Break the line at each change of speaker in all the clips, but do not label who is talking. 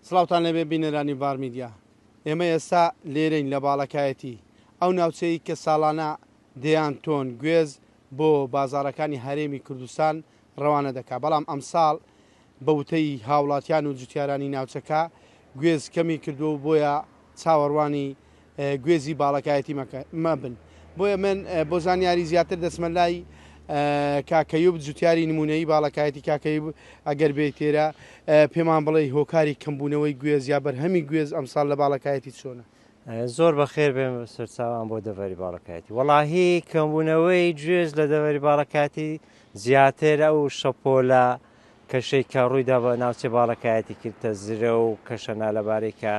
سڵاوتان لەبێ بینەرانی ڤار میدیا. ئێمە ئێستا لێرەین لە باڵەکایەتی ئەو ناوچەی کە ساڵانە دەیان تۆن گوێز بۆ بازاڕەکانی هەرێمی کوردستان ڕەوانە دەکات. بەڵام ئەمساڵ بە وتەی هاوڵاتیان و جوتیارانی ناوچەکە گوێز کەمی کردو و بۆیە چاوەڕوانی گوێزی باڵەکایەتی مەبن. بۆیە من بۆ زانیاری زیاتر دەچمە لای کاکەیوب جوتیاری نمونەی باڵەکایەتی. کاکەیوب ئەگەر بێت تێرە پێمان بڵێ هۆکاری کەمبوونەوەی گوێز یا بەرهەمی گوێز ئەمساڵ لە باڵەکایەتی چۆنە؟
زۆر بەخێر بێن سەرچاوان بۆ دەڤەری باڵەکایەتی. وەڵاهی کەمبوونەوەی گوێز لە دەڤەری باڵەکایەتی زیاتر ئەو شەپۆلە کەشەی کە ڕوویدا بە ناوچەی باڵەکایەتی کردتە زرە و کەشەنا لەبارەی کە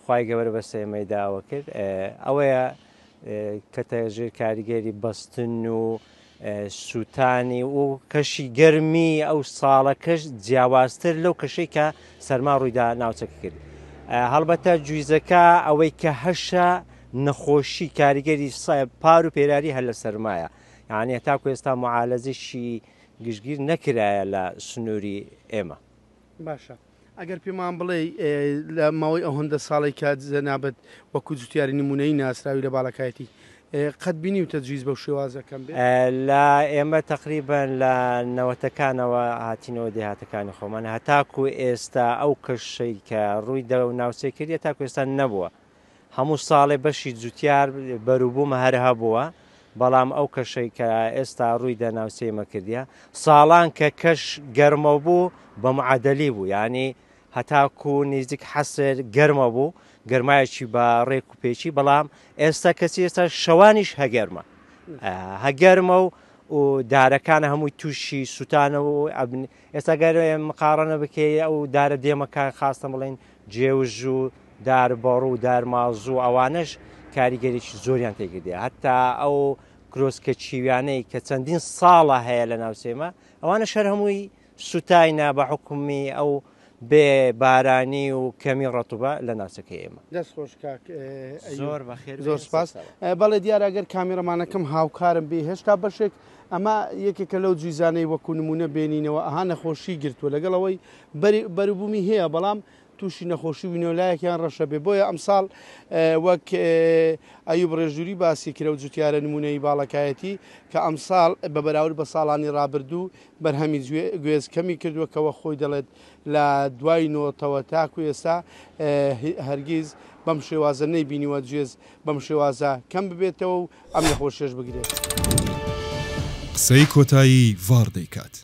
خوای گەورە بەسەر ئێمەی داوە کرد. ئەوەیە کە تەژێر کاریگەری بەستن و سووتانی و کەشی گەرمی ئەو ساڵەکەش جیاوازتر لەو کەشەی کە سەرما ڕوویدا ناوچەکە کرد. هەڵبەتە جویزەکە ئەوەی کە هەشە نەخۆشی کاریگەری پار و پێراری هەر لە سەرمایە، یعنی هەتاکو ئێستا معالەزەشی گشتگیر نەکرایە لە سنووری ئێمە.
باشە، ئەگەر پێمان بڵێ لە ماوەی ئەوەندە ساڵی کات جەنابەت وەکو جوتیاری نمونەی ناسراوی لە باڵەکایەتی قەت بینی و تەجویز بەو شێوازەکەم بێت؟
لە ئێمە تقریبان لە نەوەتەکانەوە هاتینەوە دێهاتەکانی خۆمان هەتاکو ئێستا ئەو کەشەی کە ڕوویدا و ناوچەی کردی هەتاکو ئێستا نەبووە. هەموو ساڵێ بەشی جوتیار بەروبوومە هەر هەبووە، بەڵام ئەو کەشەی کە ئێستا ڕوویدا ناوچەی ئێمە کردیە ساڵان کە کەش گەرمە بوو بە معادلی بوو، یعنی هەتاکو نزیک حەسر گەرمە بوو، گەرمایەکی بە ڕێک و پێچی. بەڵام ئێستا کەسی ئێستا شەوانیش هەگەرمە هەگەرمە و دارەکانە هەمووی تووشی سووتانە و ئێستا گەر مقارنە بکەی ئەو دارە دێمەکان خاستە بڵێن جێوژ و دار بەڕ و دارمازوو ئەوانش کاریگەریی زۆریان تێکردی. هەتا ئەو کرۆسکە چیویانەی کە چەندین ساڵە هەیە لە ناوچەمە ئەوانە شەر هەمووی سوتاینە بە حکومی ئەو بێ بارانی و کەمی ڕەتوبە لە ناوچەکە ئێمە.
دەست خۆش کاک،
زۆر بەخێر،
زۆر سپاس. بەڵێ دیارە ئەگەر کامێرەمانەکەم هاوکارم بێ هێشتا بەشێک ئەمە یەکێکە لەو جویزانەی وەکو نمونە بێنینەوە ئەها نەخۆشی گرتووە لەگەڵەوەی بەروبوومی هەیە، بەڵام تووشی نەخۆشی وینۆلایەکیان ڕەشە بێ. بۆیە ئەمساڵ وەک ئەیوب ڕێژووری باسی کرە و جوتیارە نمونەی باڵەکایەتی کە ئەمساڵ بە بەراورد بە ساڵانی ڕابردوو بەرهەمی گوێز کەمی کردووەکەوە خۆی دەڵێت لە دوای نۆتەوە تاکو ئێستا هەرگیز بەم شێوازە نەیبینیوە گوێز بەم شێوازە کەم ببێتەوە و ئەم نەخۆشیش بگرێت.
قسەی کۆتایی ڤار دەیکات.